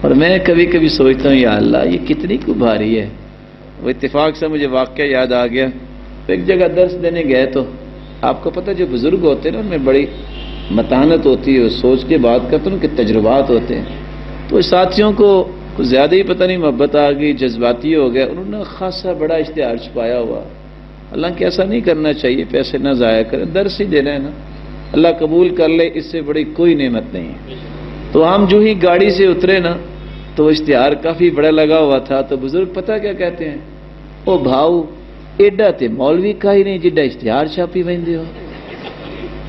اور میں کبھی کبھی سوچتا ہوں یا اللہ یہ کتنی کو بھاری ہے۔ وہ اتفاق سے مجھے واقعہ یاد آ گیا، ایک جگہ درس دینے گئے تو آپ کو پتہ جو بزرگ ہوتے ہیں نا ان میں بڑی متانت ہوتی ہے، سوچ کے بات کرتے ہیں، ان کے تجربات ہوتے ہیں۔ تو ساتھیوں کو زیادہ ہی پتہ نہیں محبت آ گئی، جذباتی ہو گیا، انہوں نے خاصا بڑا اشتہار چھپایا ہوا۔ حالانکہ ایسا نہیں کرنا چاہیے، پیسے نہ ضائع کریں، درس ہی دینا ہے نا، اللہ قبول کر لے، اس سے بڑی کوئی نعمت نہیں ہے۔ تو ہم جو ہی گاڑی سے اترے نا تو اشتہار کافی بڑا لگا ہوا تھا، تو بزرگ پتہ کیا کہتے ہیں، او بھاؤ ایڈا تے مولوی کا ہی نہیں جڈا اشتہار چھاپی ویندے ہو۔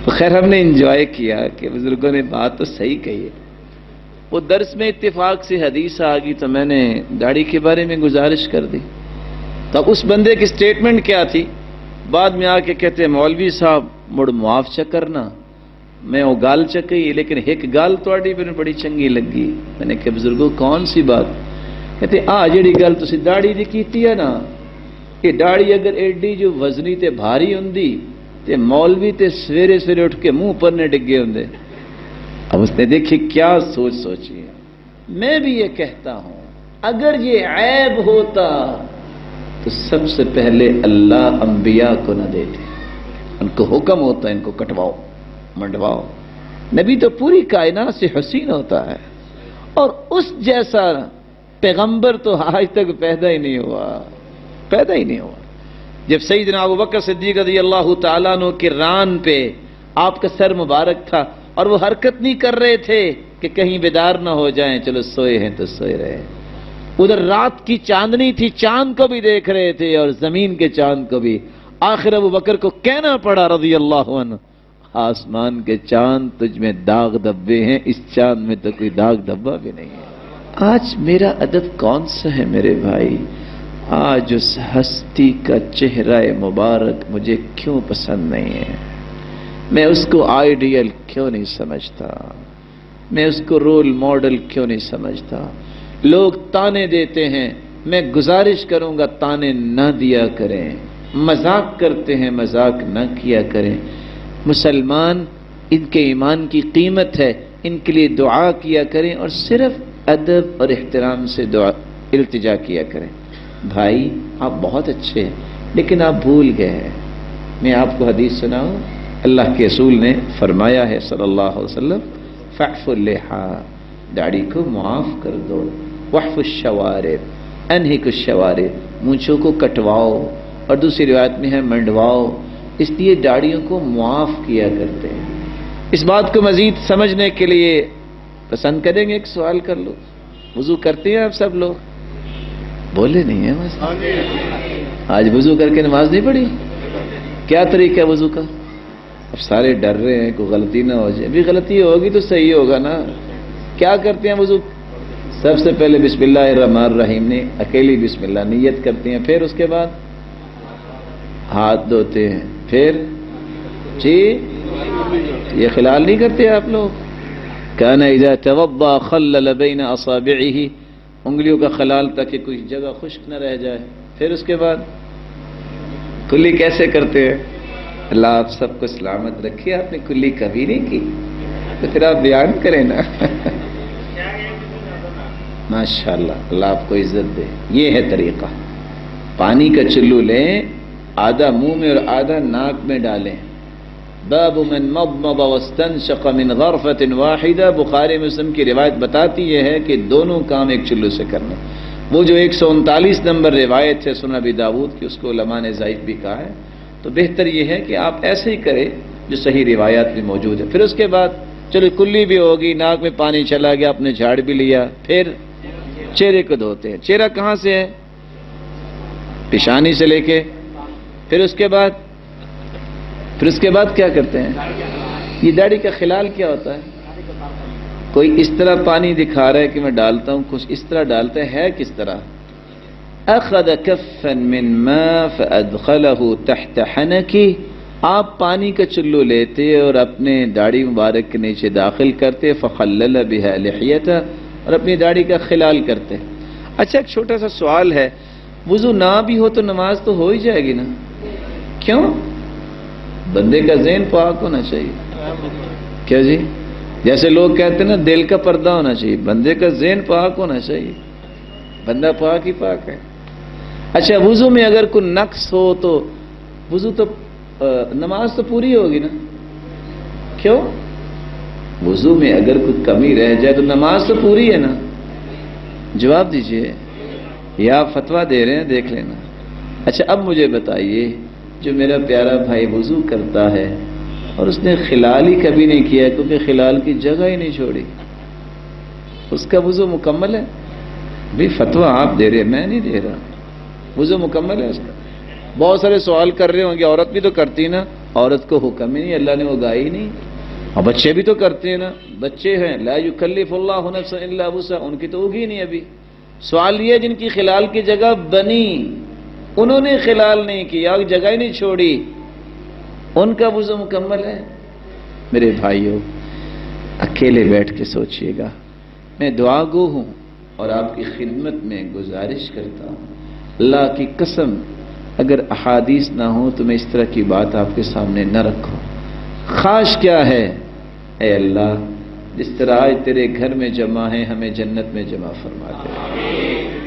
تو خیر ہم نے انجوائے کیا کہ بزرگوں نے بات تو صحیح کہی ہے۔ وہ درس میں اتفاق سے حدیث آ گئی تو میں نے داڑھی کے بارے میں گزارش کر دی، تب اس بندے کی سٹیٹمنٹ کیا تھی، بعد میں آ کے کہتے ہیں مولوی صاحب مڑ معاف چکرنا، میں وہ گال چکی لیکن ایک گال تواڈی میں بڑی چنگی لگی۔ میں نے کہا بزرگوں کون سی بات؟ کہتے جڑی گل تسی داڑھی دی کیتی ہے نا، یہ داڑھی اگر ایڈی جو وزنی تے بھاری ہوندی تے مولوی تے سویرے سویرے اٹھ کے منہ پر نے ڈگے ہوندے۔ اب اس نے دیکھی کیا سوچی ہے۔ میں بھی یہ کہتا ہوں اگر یہ عیب ہوتا تو سب سے پہلے اللہ انبیاء کو نہ دیتے، ان کو حکم ہوتا ہے ان کو کٹواؤ منڈواؤ۔ نبی تو پوری کائنات سے حسین ہوتا ہے، اور اس جیسا پیغمبر تو آج تک پیدا ہی نہیں ہوا۔ جب سیدنا ابوبکر صدیق رضی اللہ تعالیٰ عنہ کے ران پہ آپ کا سر مبارک تھا اور وہ حرکت نہیں کر رہے تھے کہ کہیں بیدار نہ ہو جائیں، چلو سوئے ہیں تو سوئے رہے۔ ادھر رات کی چاندنی تھی، چاند کو بھی دیکھ رہے تھے اور زمین کے چاند کو بھی۔ آخر ابوبکر کو کہنا پڑا رضی اللہ عنہ، آسمان کے چاند تجھ میں داغ دھبے ہیں، اس چاند میں تو کوئی داغ دھبا بھی نہیں ہے۔ آج میرا ادب کون سا ہے میرے بھائی؟ آج اس ہستی کا چہرہ مبارک مجھے کیوں پسند نہیں ہے؟ میں اس کو آئیڈیل کیوں نہیں سمجھتا؟ میں اس کو رول ماڈل کیوں نہیں سمجھتا؟ لوگ تانے دیتے ہیں، میں گزارش کروں گا تانے نہ دیا کریں، مذاق کرتے ہیں مذاق نہ کیا کریں۔ مسلمان ان کے ایمان کی قیمت ہے، ان کے لیے دعا کیا کریں اور صرف ادب اور احترام سے دعا التجا کیا کریں۔ بھائی آپ بہت اچھے ہیں لیکن آپ بھول گئے ہیں، میں آپ کو حدیث سناؤں، اللہ کے رسول نے فرمایا ہے صلی اللہ علیہ وسلم، فاعف اللحا، داڑھی کو معاف کر دو، واعف الشوارب، انہک الشوارب، مونچھوں کو کٹواؤ، اور دوسری روایت میں ہے منڈواؤ، اس لیے داڑھیوں کو معاف کیا کرتے ہیں۔ اس بات کو مزید سمجھنے کے لیے پسند کریں گے ایک سوال کر لو، وضو کرتے ہیں آپ سب لوگ؟ بولے نہیں ہیں بس، آج وضو کر کے نماز نہیں پڑھی؟ کیا طریقہ ہے وضو کا؟ اب سارے ڈر رہے ہیں کوئی غلطی نہ ہو جائے، بھی غلطی ہوگی تو صحیح ہوگا نا۔ کیا کرتے ہیں وضو؟ سب سے پہلے بسم اللہ الرحمن الرحیم نے اکیلی بسم اللہ نیت کرتے ہیں، پھر اس کے بعد ہاتھ دھوتے ہیں، پھر جی یہ خلال نہیں کرتے آپ لوگ؟ کان اذا توضا خلل بین اصابعہ، انگلیوں کا خلال تاکہ کوئی جگہ خشک نہ رہ جائے، پھر اس کے بعد کلی کیسے کرتے ہیں؟ اللہ آپ سب کو سلامت رکھے، آپ نے کلی کبھی نہیں کی تو پھر آپ بیان کریں نا۔ ماشاءاللہ اللہ آپ کو عزت دے۔ یہ ہے طریقہ، پانی کا چلو لیں، آدھا منہ میں اور آدھا ناک میں ڈالیں۔ باب من مضمض واستنشق من غرفة واحدہ، بخاری مسلم کی روایت بتاتی یہ ہے کہ دونوں کام ایک چلو سے کرنا۔ وہ جو 139 نمبر روایت ہے سنن ابی داؤد کی، اس کو علماء نے ضعیف بھی کہا ہے، تو بہتر یہ ہے کہ آپ ایسے ہی کریں جو صحیح روایات بھی موجود ہے۔ پھر اس کے بعد چلو کلی بھی ہوگی، ناک میں پانی چلا گیا، آپ نے جھاڑ بھی لیا، پھر چہرے کو دھوتے ہیں۔ چہرہ کہاں سے ہے؟ پیشانی سے لے کے، پھر اس کے بعد کیا کرتے ہیں؟ یہ داڑھی کا خلال کیا ہوتا ہے؟ کوئی اس طرح پانی دکھا رہا ہے کہ میں ڈالتا ہوں، کچھ اس طرح ڈالتے ہے کس طرح؟ اخذ کفا من ماء فادخلہ تحت حنکی، آپ پانی کا چلو لیتے اور اپنے داڑھی مبارک کے نیچے داخل کرتے، فخلل بها لحیتہ، اور اپنی داڑھی کا خلال کرتے۔ اچھا ایک چھوٹا سا سوال ہے، وضو نہ بھی ہو تو نماز تو ہو ہی جائے گی نا؟ کیوں؟ بندے کا ذہن پاک ہونا چاہیے۔ کیا جی؟ جیسے لوگ کہتے ہیں نا دل کا پردہ ہونا چاہیے، بندے کا ذہن پاک ہونا چاہیے، بندہ پاک ہی پاک ہے۔ اچھا وضو میں اگر کوئی نقص ہو تو وضو تو نماز تو پوری ہوگی نا؟ کیوں؟ وضو میں اگر کوئی کمی رہ جائے تو نماز تو پوری ہے نا؟ جواب دیجئے، یا فتویٰ دے رہے ہیں دیکھ لینا۔ اچھا اب مجھے بتائیے، جو میرا پیارا بھائی وضو کرتا ہے اور اس نے خلال ہی کبھی نہیں کیا کیونکہ خلال کی جگہ ہی نہیں چھوڑی، اس کا وضو مکمل ہے؟ بھی فتویٰ آپ دے رہے ہیں، میں نہیں دے رہا، وضو مکمل ہے اس کا؟ بہت سارے سوال کر رہے ہوں گے، عورت بھی تو کرتی نا، عورت کو حکم ہی نہیں، اللہ نے اگائی ہی نہیں، اور بچے بھی تو کرتے ہیں نا، بچے ہیں لا یکلف اللہ نفسا الا وسعها، ان کی تو ہوگی نہیں ابھی۔ سوال یہ جن کی خلال کی جگہ بنی، انہوں نے خلال نہیں کیا، جگہ ہی نہیں چھوڑی، ان کا وضو مکمل ہے؟ میرے بھائیوں اکیلے بیٹھ کے سوچئے گا، میں دعا گو ہوں اور آپ کی خدمت میں گزارش کرتا ہوں، اللہ کی قسم اگر احادیث نہ ہوں تو میں اس طرح کی بات آپ کے سامنے نہ رکھوں۔ خواہش کیا ہے، اے اللہ جس طرح آج تیرے گھر میں جمع ہیں ہمیں جنت میں جمع فرما دے۔